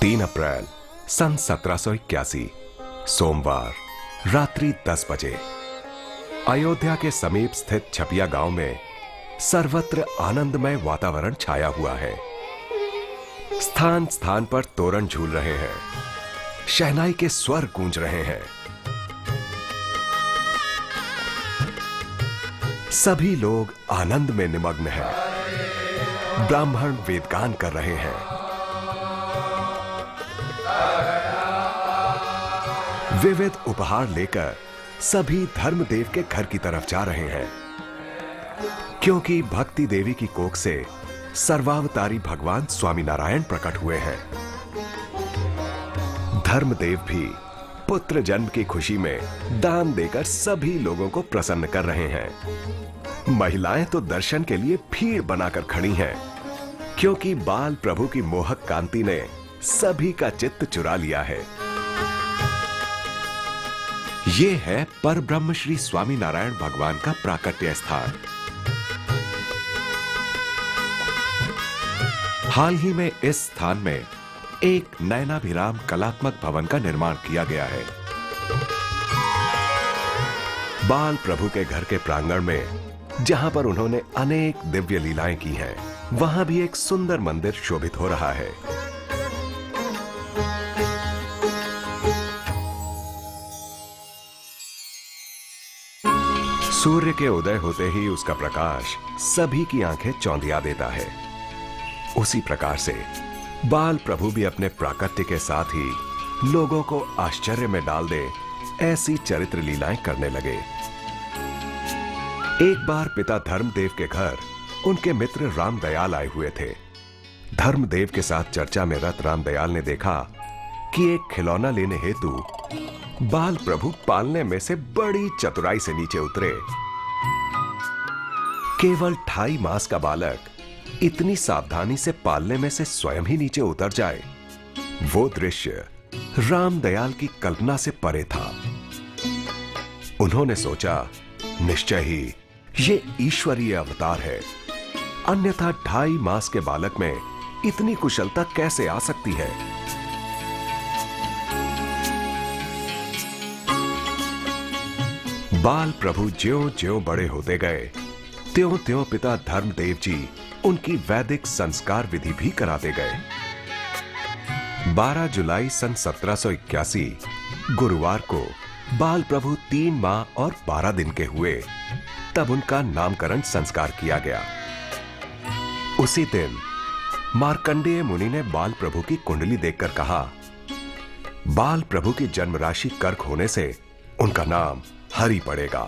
3 अप्रैल सन 1781 सोमवार रात्रि 10 बजे अयोध्या के समीप स्थित छपिया गांव में सर्वत्र आनंदमय वातावरण छाया हुआ है। स्थान स्थान पर तोरण झूल रहे हैं, शहनाई के स्वर गूंज रहे हैं। सभी लोग आनंद में निमग्न हैं। ब्राह्मण वेदगान कर रहे हैं। विविध उपहार लेकर सभी धर्मदेव के घर की तरफ जा रहे हैं, क्योंकि भक्ति देवी की कोख से सर्वावतारी भगवान स्वामी नारायण प्रकट हुए हैं। धर्मदेव भी पुत्र जन्म की खुशी में दान देकर सभी लोगों को प्रसन्न कर रहे हैं। महिलाएं तो दर्शन के लिए भीड़ बनाकर खड़ी हैं, क्योंकि बाल प्रभु की मोहक कांति ने सभी का चित्त चुरा लिया है। ये है परब्रह्म श्री स्वामी नारायण भगवान का प्राकट्य स्थान। हाल ही में इस स्थान में एक नयनाभिराम कलात्मक भवन का निर्माण किया गया है। बाल प्रभु के घर के प्रांगण में, जहां पर उन्होंने अनेक दिव्य लीलाएं की हैं, वहां भी एक सुंदर मंदिर शोभित हो रहा है। सूर्य के उदय होते ही उसका प्रकाश सभी की आंखें चौंधिया देता है। उसी प्रकार से बाल प्रभु भी अपने प्राकट्य के साथ ही लोगों को आश्चर्य में डाल दे ऐसी चरित्र लीलाएं करने लगे। एक बार पिता धर्मदेव के घर उनके मित्र रामदयाल आए हुए थे। धर्मदेव के साथ चर्चा में रत रामदयाल ने देखा कि एक खिलौना लेने हेतु बाल प्रभु पालने में से बड़ी चतुराई से नीचे उतरे। केवल 2.5 मास का बालक इतनी सावधानी से पालने में से स्वयं ही नीचे उतर जाए, वो दृश्य रामदयाल की कल्पना से परे था। उन्होंने सोचा, निश्चय ही ये ईश्वरीय अवतार है, अन्यथा 2.5 मास के बालक में इतनी कुशलता कैसे आ सकती है। बाल प्रभु ज्यों-ज्यों बड़े होते गए, त्यों-त्यों पिता धर्मदेव जी उनकी वैदिक संस्कार विधि भी कराते गए। 12 जुलाई सन 1781 गुरुवार को बाल प्रभु 3 माह और 12 दिन के हुए, तब उनका नामकरण संस्कार किया गया। उसी दिन मार्कंडेय मुनि ने बाल प्रभु की कुंडली देखकर कहा, बाल प्रभु की जन्म राशि कर्क होने से उनका नाम हरि पड़ेगा।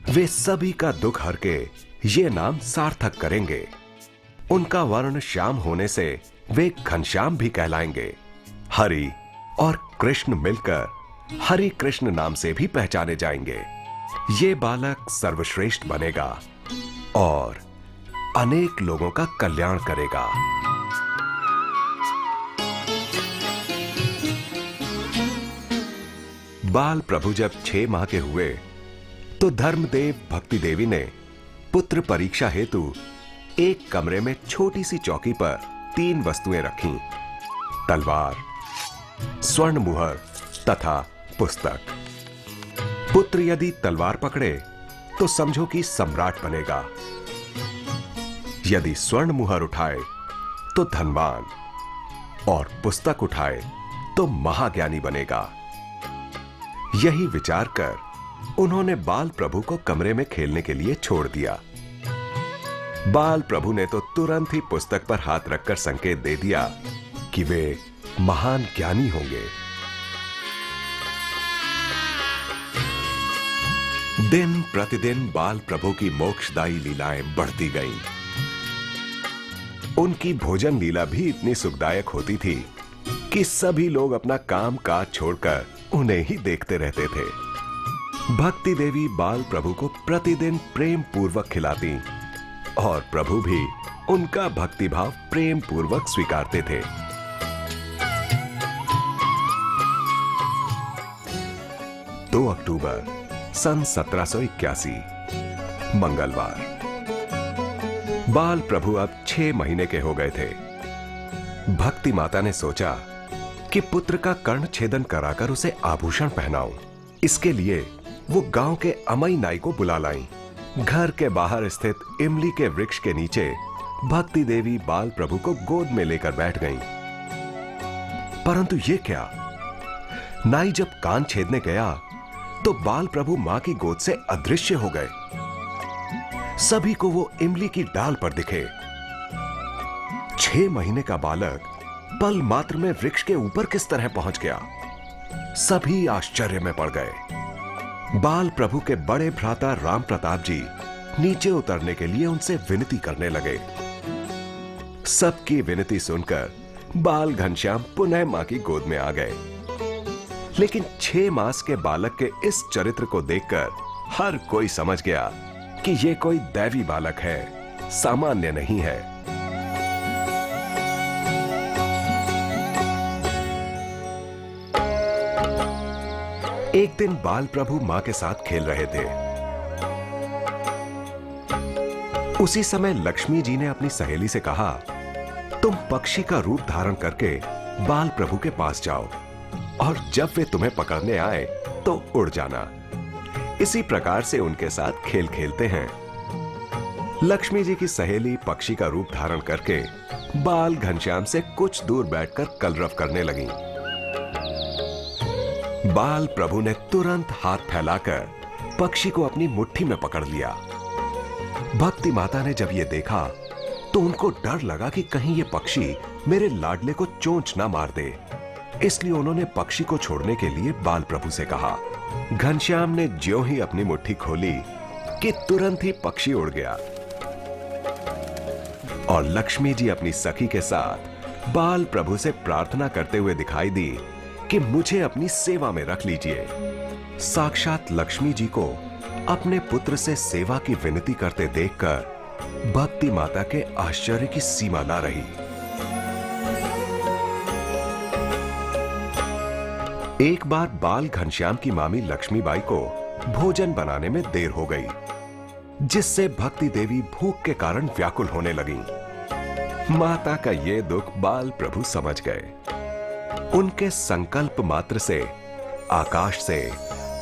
वे सभी का दुख हर के ये नाम सार्थक करेंगे। उनका वर्ण श्याम होने से वे घनश्याम भी कहलाएंगे। हरि और कृष्ण मिलकर हरि कृष्ण नाम से भी पहचाने जाएंगे। ये बालक सर्वश्रेष्ठ बनेगा और अनेक लोगों का कल्याण करेगा। बाल प्रभु जब 6 माह के हुए तो धर्मदेव भक्ति देवी ने पुत्र परीक्षा हेतु एक कमरे में छोटी सी चौकी पर 3 वस्तुएं रखीं, तलवार, स्वर्ण मुहर तथा पुस्तक। पुत्र यदि तलवार पकड़े तो समझो कि सम्राट बनेगा, यदि स्वर्ण मुहर उठाए तो धनवान, और पुस्तक उठाए तो महाज्ञानी बनेगा। यही विचार कर उन्होंने बाल प्रभु को कमरे में खेलने के लिए छोड़ दिया। बाल प्रभु ने तो तुरंत ही पुस्तक पर हाथ रखकर संकेत दे दिया कि वे महान ज्ञानी होंगे। दिन प्रतिदिन बाल प्रभु की मोक्षदायी लीलाएं बढ़ती गईं। उनकी भोजन लीला भी इतनी सुखदायक होती थी कि सभी लोग अपना काम काज छोड़कर उन्हें ही देखते रहते थे। भक्ति देवी बाल प्रभु को प्रतिदिन प्रेम पूर्वक खिलाती और प्रभु भी उनका भक्तिभाव प्रेम पूर्वक स्वीकारते थे। 2 अक्टूबर सन 1781 मंगलवार। बाल प्रभु अब 6 महीने के हो गए थे। भक्ति माता ने सोचा कि पुत्र का कर्ण छेदन कराकर उसे आभूषण पहनाऊं। इसके लिए वो गांव के अमई नाई को बुला लाई। घर के बाहर स्थित इमली के वृक्ष के नीचे भक्ति देवी बाल प्रभु को गोद में लेकर बैठ गईं। परंतु ये क्या, नाई जब कान छेदने गया तो बाल प्रभु मां की गोद से अदृश्य हो गए। सभी को वो इमली की डाल पर दिखे। 6 महीने का बालक पल मात्र में वृक्ष के ऊपर किस तरह पहुंच गया, सभी आश्चर्य में पड़ गए। बाल प्रभु के बड़े भ्राता राम प्रताप जी नीचे उतरने के लिए उनसे विनती करने लगे। सबकी विनती सुनकर बाल घनश्याम पुनः मां की गोद में आ गए। लेकिन 6 मास के बालक के इस चरित्र को देखकर हर कोई समझ गया कि यह कोई दैवी बालक है, सामान्य नहीं है। एक दिन बाल प्रभु मां के साथ खेल रहे थे। उसी समय लक्ष्मी जी ने अपनी सहेली से कहा, तुम पक्षी का रूप धारण करके बाल प्रभु के पास जाओ और जब वे तुम्हें पकड़ने आए तो उड़ जाना। इसी प्रकार से उनके साथ खेल खेलते हैं। लक्ष्मी जी की सहेली पक्षी का रूप धारण करके बाल घनश्याम से कुछ दूर बैठकर कलरव करने लगी। बाल प्रभु ने तुरंत हाथ फैलाकर पक्षी को अपनी मुट्ठी में पकड़ लिया। भक्ति माता ने जब यह देखा तो उनको डर लगा कि कहीं ये पक्षी मेरे लाडले को चोंच ना मार दे। इसलिए उन्होंने पक्षी को छोड़ने के लिए बाल प्रभु से कहा। घनश्याम ने ज्यों ही अपनी मुट्ठी खोली कि तुरंत ही पक्षी उड़ गया और लक्ष्मी जी अपनी सखी के साथ बाल प्रभु से प्रार्थना करते हुए दिखाई दी कि मुझे अपनी सेवा में रख लीजिए। साक्षात लक्ष्मी जी को अपने पुत्र से सेवा की विनती करते देखकर भक्ति माता के आश्चर्य की सीमा ना रही। एक बार बाल घनश्याम की मामी लक्ष्मीबाई को भोजन बनाने में देर हो गई, जिससे भक्ति देवी भूख के कारण व्याकुल होने लगी। माता का ये दुख बाल प्रभु समझ गए। उनके संकल्प मात्र से आकाश से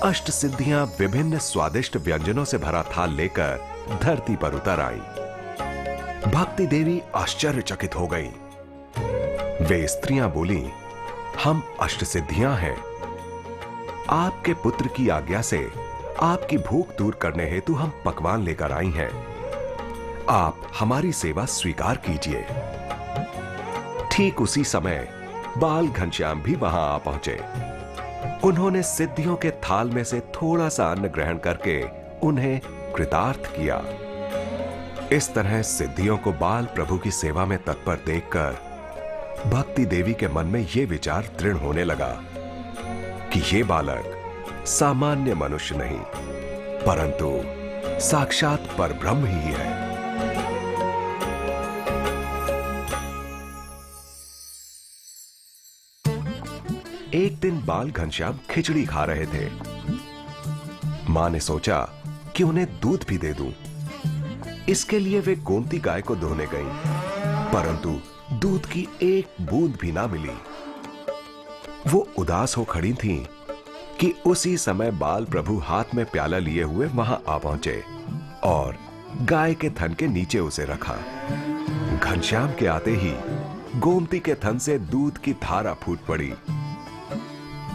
अष्ट सिद्धियां विभिन्न स्वादिष्ट व्यंजनों से भरा थाल लेकर धरती पर उतर आई। भक्ति देवी आश्चर्यचकित हो गई। वे स्त्रियां बोली, हम अष्ट सिद्धियां हैं। आपके पुत्र की आज्ञा से आपकी भूख दूर करने हेतु हम पकवान लेकर आई हैं। आप हमारी सेवा स्वीकार कीजिए। ठीक उसी समय बाल घनश्याम भी वहां आ पहुंचे। उन्होंने सिद्धियों के थाल में से थोड़ा सा अन्न ग्रहण करके उन्हें कृतार्थ किया। इस तरह सिद्धियों को बाल प्रभु की सेवा में तत्पर देखकर भक्ति देवी के मन में यह विचार दृढ़ होने लगा कि ये बालक सामान्य मनुष्य नहीं, परंतु साक्षात परब्रह्म ही है। एक दिन बाल घनश्याम खिचड़ी खा रहे थे। मां ने सोचा कि उन्हें दूध भी दे दूं। इसके लिए वे गोमती गाय को धोने गईं, परंतु दूध की एक बूंद भी ना मिली। वो उदास हो खड़ी थीं कि उसी समय बाल प्रभु हाथ में प्याला लिए हुए वहां आ पहुंचे और गाय के थन के नीचे उसे रखा। घनश्याम के आते ही गोमती के थन से दूध की धारा फूट पड़ी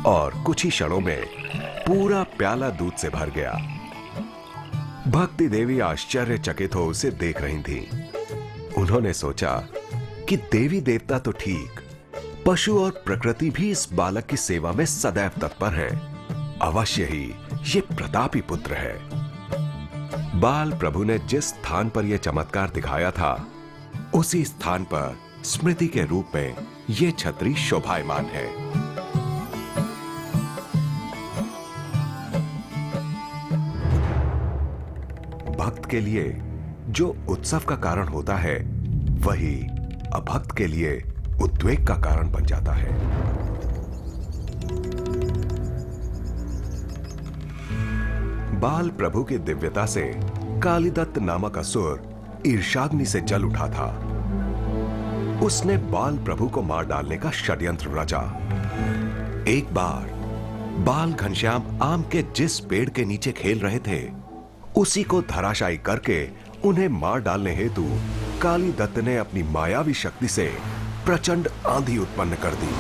और कुछ ही क्षणों में पूरा प्याला दूध से भर गया। भक्ति देवी आश्चर्यचकित हो उसे देख रही थीं। उन्होंने सोचा कि देवी देवता तो ठीक, पशु और प्रकृति भी इस बालक की सेवा में सदैव तत्पर हैं। अवश्य ही ये प्रतापी पुत्र है। बाल प्रभु ने जिस स्थान पर यह चमत्कार दिखाया था, उसी स्थान पर स्मृति के रूप में यह छतरी शोभायमान है। भक्त के लिए जो उत्सव का कारण होता है, वही अभक्त के लिए उद्वेग का कारण बन जाता है। बाल प्रभु की दिव्यता से कालीदत्त नामक असुर ईर्ष्याग्नि से जल उठा था। उसने बाल प्रभु को मार डालने का षड्यंत्र रचा। एक बार बाल घनश्याम आम के जिस पेड़ के नीचे खेल रहे थे, उसी को धराशायी करके उन्हें मार डालने हेतु काली दत्त ने अपनी मायावी शक्ति से प्रचंड आंधी उत्पन्न कर दी।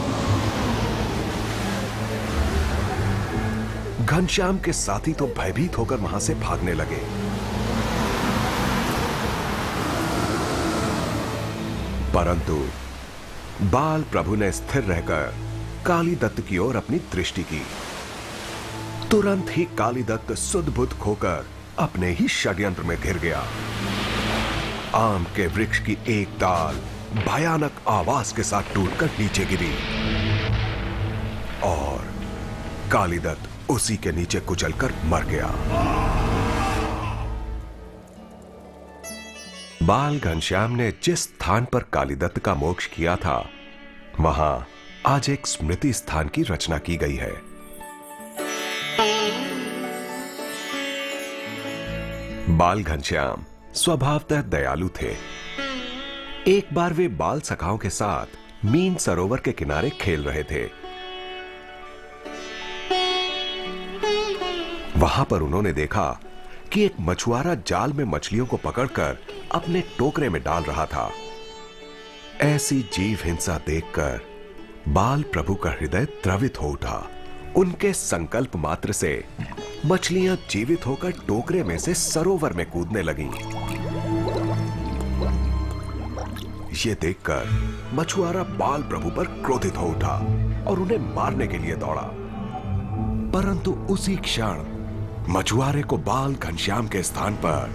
घनश्याम के साथी तो भयभीत होकर वहां से भागने लगे। परंतु बाल प्रभु ने स्थिर रहकर काली दत्त की ओर अपनी दृष्टि की। तुरंत ही काली दत्त सुध-बुध खोकर अपने ही षड्यंत्र में घिर गया। आम के वृक्ष की एक डाल भयानक आवाज के साथ टूटकर नीचे गिरी और काली दत्त उसी के नीचे कुचलकर मर गया। बाल घनश्याम ने जिस स्थान पर कालीदत्त का मोक्ष किया था, वहां आज एक स्मृति स्थान की रचना की गई है। बाल घनश्याम स्वभावतः दयालु थे। एक बार वे बाल सखाओं के साथ मीन सरोवर के किनारे खेल रहे थे। वहां पर उन्होंने देखा कि एक मछुआरा जाल में मछलियों को पकड़कर अपने टोकरे में डाल रहा था। ऐसी जीव हिंसा देखकर बाल प्रभु का हृदय द्रवित हो उठा। उनके संकल्प मात्र से मछलियां जीवित होकर टोकरे में से सरोवर में कूदने लगीं। ये देखकर मछुआरा बाल प्रभु पर क्रोधित हो उठा और उन्हें मारने के लिए दौड़ा। परंतु उसी क्षण मछुआरे को बाल घनश्याम के स्थान पर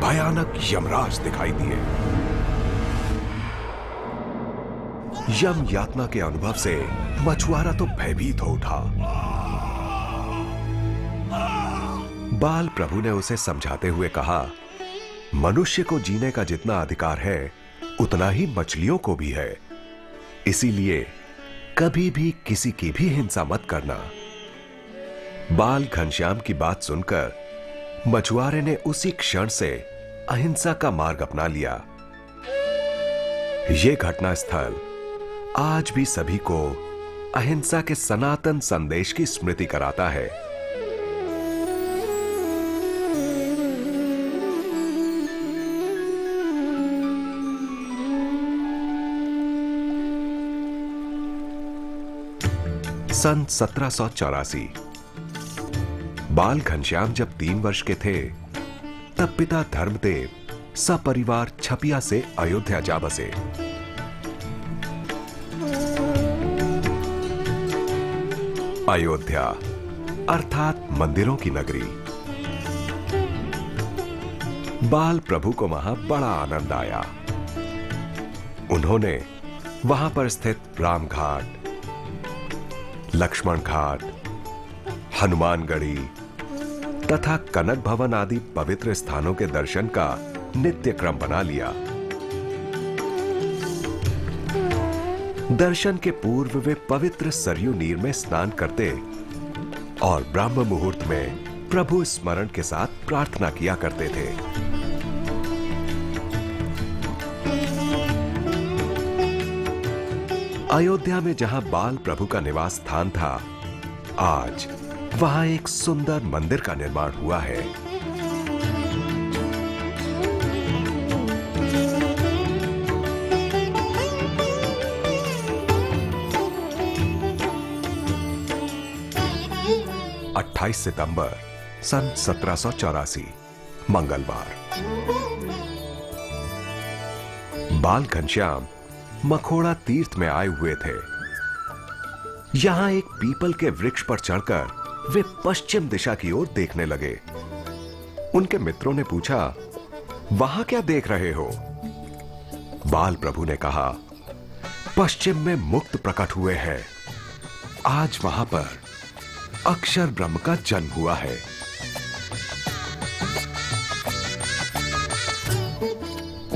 भयानक यमराज दिखाई दिए। यम यातना के अनुभव से मछुआरा तो भयभीत हो उठा। बाल प्रभु ने उसे समझाते हुए कहा, मनुष्य को जीने का जितना अधिकार है, उतना ही मछलियों को भी है। इसीलिए कभी भी किसी की भी हिंसा मत करना। बाल घनश्याम की बात सुनकर मछुआरे ने उसी क्षण से अहिंसा का मार्ग अपना लिया। यह घटना स्थल आज भी सभी को अहिंसा के सनातन संदेश की स्मृति कराता है। सन 1784 बाल घनश्याम जब 3 वर्ष के थे, तब पिता धर्मदेव सपरिवार छपिया से अयोध्या जा बसे। अयोध्या अर्थात मंदिरों की नगरी। बाल प्रभु को वहां बड़ा आनंद आया। उन्होंने वहां पर स्थित राम घाट, लक्ष्मण घाट, हनुमानगढ़ी तथा कनक भवन आदि पवित्र स्थानों के दर्शन का नित्य क्रम बना लिया। दर्शन के पूर्व वे पवित्र सरयू नीर में स्नान करते और ब्रह्म मुहूर्त में प्रभु स्मरण के साथ प्रार्थना किया करते थे। अयोध्या में जहां बाल प्रभु का निवास स्थान था, आज वहां एक सुंदर मंदिर का निर्माण हुआ है। अट्ठाईस सितंबर सन 1784 मंगलवार। बाल घनश्याम मखोड़ा तीर्थ में आए हुए थे। यहां एक पीपल के वृक्ष पर चढ़कर वे पश्चिम दिशा की ओर देखने लगे। उनके मित्रों ने पूछा, वहां क्या देख रहे हो? बाल प्रभु ने कहा, पश्चिम में मुक्त प्रकट हुए हैं। आज वहां पर अक्षर ब्रह्म का जन्म हुआ है।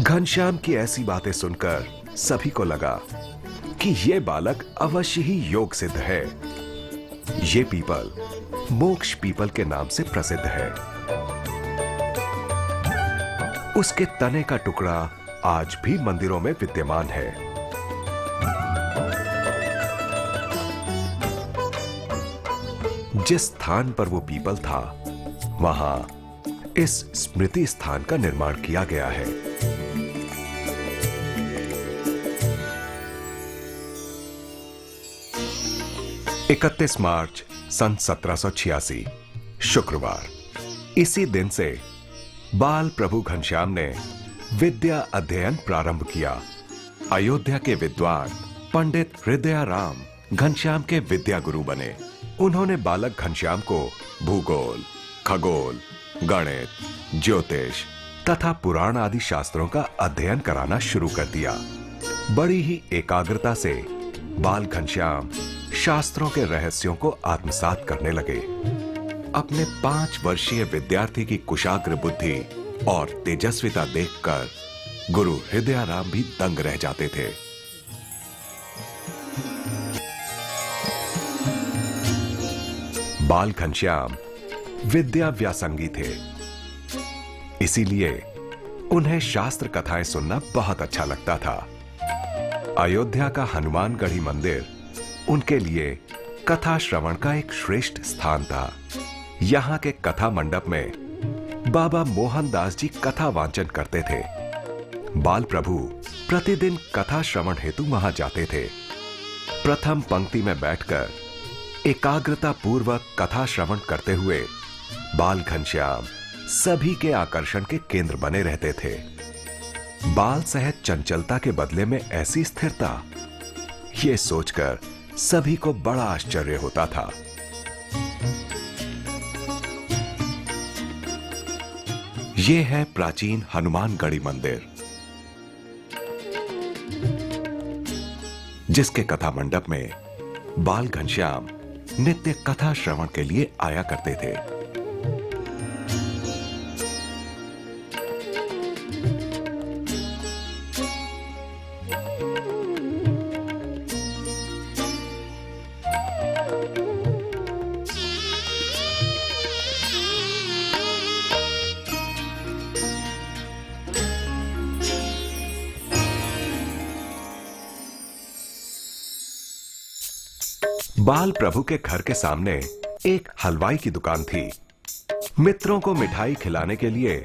घनश्याम की ऐसी बातें सुनकर सभी को लगा कि यह बालक अवश्य ही योग सिद्ध है। ये पीपल मोक्ष पीपल के नाम से प्रसिद्ध है। उसके तने का टुकड़ा आज भी मंदिरों में विद्यमान है। जिस स्थान पर वो पीपल था, वहां इस स्मृति स्थान का निर्माण किया गया है। इकतीस मार्च सन 1786 शुक्रवार, इसी दिन से बाल प्रभु घनश्याम ने विद्या अध्ययन प्रारंभ किया। अयोध्या के विद्वान पंडित हृदयाराम घनश्याम के विद्या गुरु बने। उन्होंने बालक घनश्याम को भूगोल, खगोल, गणित, ज्योतिष तथा पुराण आदि शास्त्रों का अध्ययन कराना शुरू कर दिया। बड़ी ही एकाग्रता से बाल घनश्याम शास्त्रों के रहस्यों को आत्मसात करने लगे। अपने 5 वर्षीय विद्यार्थी की कुशाग्र बुद्धि और तेजस्विता देखकर गुरु हृदयाराम भी दंग रह जाते थे। बाल घनश्याम विद्या व्यासंगी थे, इसीलिए उन्हें शास्त्र कथाएं सुनना बहुत अच्छा लगता था। अयोध्या का हनुमानगढ़ी मंदिर उनके लिए कथा श्रवण का एक श्रेष्ठ स्थान था। यहाँ के कथा मंडप में बाबा मोहनदास जी कथा वाचन करते थे। बाल प्रभु प्रतिदिन कथा श्रवण हेतु वहां जाते थे। प्रथम पंक्ति में बैठकर एकाग्रता पूर्वक कथा श्रवण करते हुए बाल घनश्याम सभी के आकर्षण के केंद्र बने रहते थे। बाल सहज चंचलता के बदले में ऐसी स्थिरता, ये सोचकर सभी को बड़ा आश्चर्य होता था। यह है प्राचीन हनुमानगढ़ी मंदिर, जिसके कथा मंडप में बाल घनश्याम नित्य कथा श्रवण के लिए आया करते थे। बाल प्रभु के घर के सामने एक हलवाई की दुकान थी। मित्रों को मिठाई खिलाने के लिए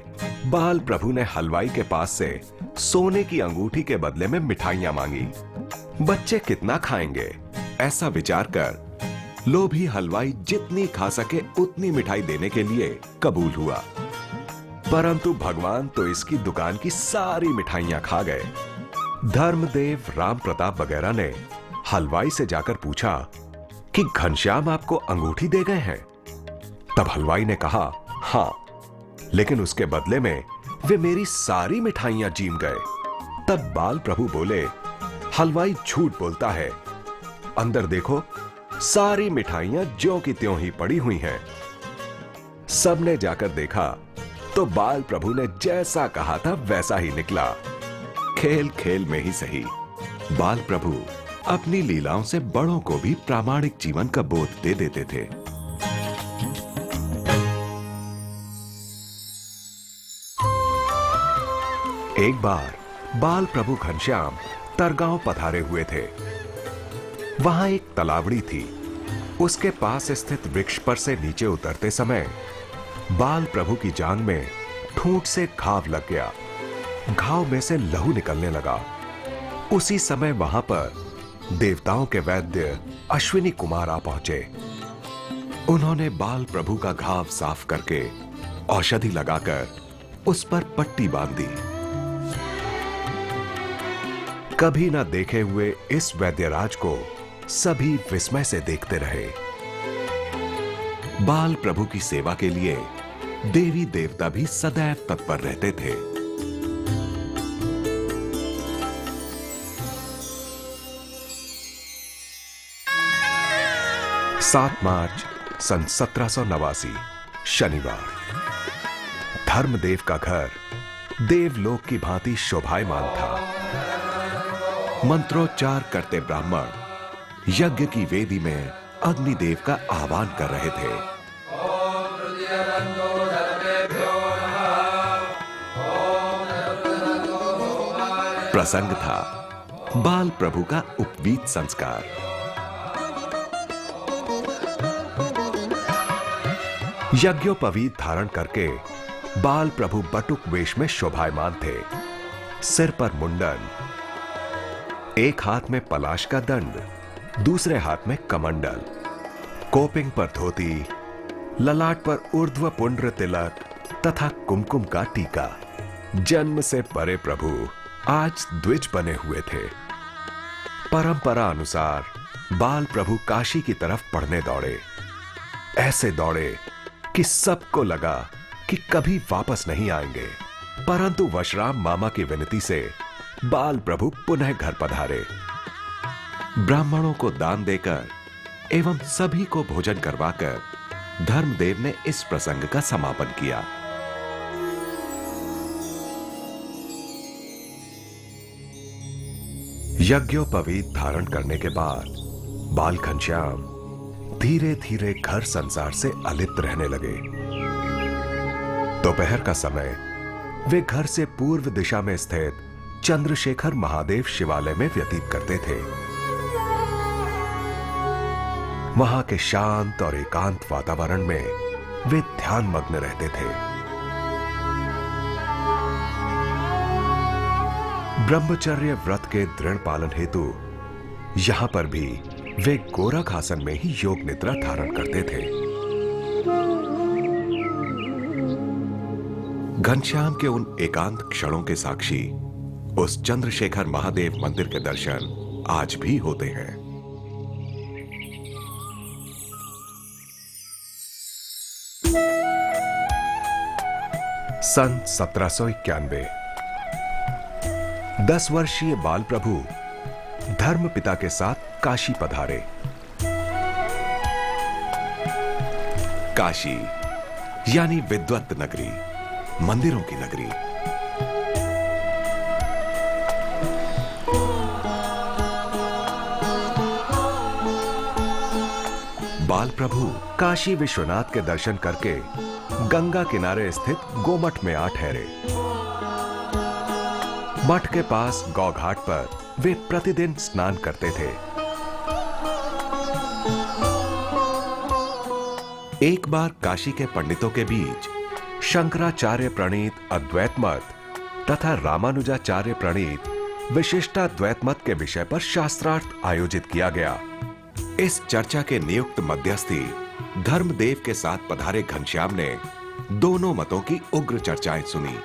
बाल प्रभु ने हलवाई के पास से सोने की अंगूठी के बदले में मिठाइयां मांगी। बच्चे कितना खाएंगे, ऐसा विचार कर लोभी हलवाई जितनी खा सके उतनी मिठाई देने के लिए कबूल हुआ। परंतु भगवान तो इसकी दुकान की सारी मिठाइयां खा गए। धर्मदेव, राम प्रताप वगैरह ने हलवाई से जाकर पूछा कि घनश्याम आपको अंगूठी दे गए हैं? तब हलवाई ने कहा, हां, लेकिन उसके बदले में वे मेरी सारी मिठाइयां जीम गए। तब बाल प्रभु बोले, हलवाई झूठ बोलता है, अंदर देखो, सारी मिठाइयां ज्यों की त्यों ही पड़ी हुई हैं। सबने जाकर देखा तो बाल प्रभु ने जैसा कहा था वैसा ही निकला। खेल खेल में ही सही, बाल प्रभु अपनी लीलाओं से बड़ों को भी प्रामाणिक जीवन का बोध दे देते थे। एक बार बाल प्रभु घनश्याम तरगांव पधारे हुए थे। वहां एक तलावड़ी थी। उसके पास स्थित वृक्ष पर से नीचे उतरते समय बाल प्रभु की जांघ में ठूंठ से घाव लग गया। घाव में से लहू निकलने लगा। उसी समय वहां पर देवताओं के वैद्य अश्विनी कुमार आ पहुंचे। उन्होंने बाल प्रभु का घाव साफ करके औषधि लगाकर उस पर पट्टी बांध दी। कभी न देखे हुए इस वैद्यराज को सभी विस्मय से देखते रहे। बाल प्रभु की सेवा के लिए देवी देवता भी सदैव तत्पर रहते थे। 7 मार्च सन 1789 शनिवार। धर्मदेव का घर देवलोक की भांति शोभायमान था। मंत्रोच्चार करते ब्राह्मण यज्ञ की वेदी में अग्निदेव का आह्वान कर रहे थे। प्रसंग था बाल प्रभु का उपवीत संस्कार। यज्ञोपवीत धारण करके बाल प्रभु बटुक वेश में शोभायमान थे। सिर पर मुंडन, एक हाथ में पलाश का दंड, दूसरे हाथ में कमंडल, कोपिंग पर धोती, ललाट पर ऊर्ध्व पुंड्र तिलक तथा कुमकुम का टीका। जन्म से परे प्रभु आज द्विज बने हुए थे। परंपरा अनुसार बाल प्रभु काशी की तरफ पढ़ने दौड़े। ऐसे दौड़े कि सबको लगा कि कभी वापस नहीं आएंगे, परंतु वशराम मामा की विनती से बाल प्रभु पुनः घर पधारे। ब्राह्मणों को दान देकर एवं सभी को भोजन करवाकर धर्मदेव ने इस प्रसंग का समापन किया। यज्ञोपवीत धारण करने के बाद बाल घनश्याम धीरे धीरे घर संसार से अलिप्त रहने लगे। दोपहर का समय वे घर से पूर्व दिशा में स्थित चंद्रशेखर महादेव शिवालय में व्यतीत करते थे। वहां के शांत और एकांत वातावरण में वे ध्यान मग्न रहते थे। ब्रह्मचर्य व्रत के दृढ़ पालन हेतु यहां पर भी वे गोरख आसन में ही योग निद्रा धारण करते थे। घनश्याम के उन एकांत क्षणों के साक्षी उस चंद्रशेखर महादेव मंदिर के दर्शन आज भी होते हैं। सन 1791 10 वर्षीय बाल प्रभु धर्म पिता के साथ काशी पधारे। काशी यानी विद्वत नगरी, मंदिरों की नगरी। बाल प्रभु काशी विश्वनाथ के दर्शन करके गंगा किनारे स्थित गोमठ में आ ठहरे। मठ के पास गौ घाट पर वे प्रतिदिन स्नान करते थे। एक बार काशी के पंडितों के बीच शंकराचार्य प्रणीत अद्वैत मत तथा रामानुजाचार्य प्रणीत विशिष्टाद्वैत मत के विषय पर शास्त्रार्थ आयोजित किया गया। इस चर्चा के नियुक्त मध्यस्थी धर्मदेव के साथ पधारे घनश्याम ने दोनों मतों की उग्र चर्चाएं सुनी।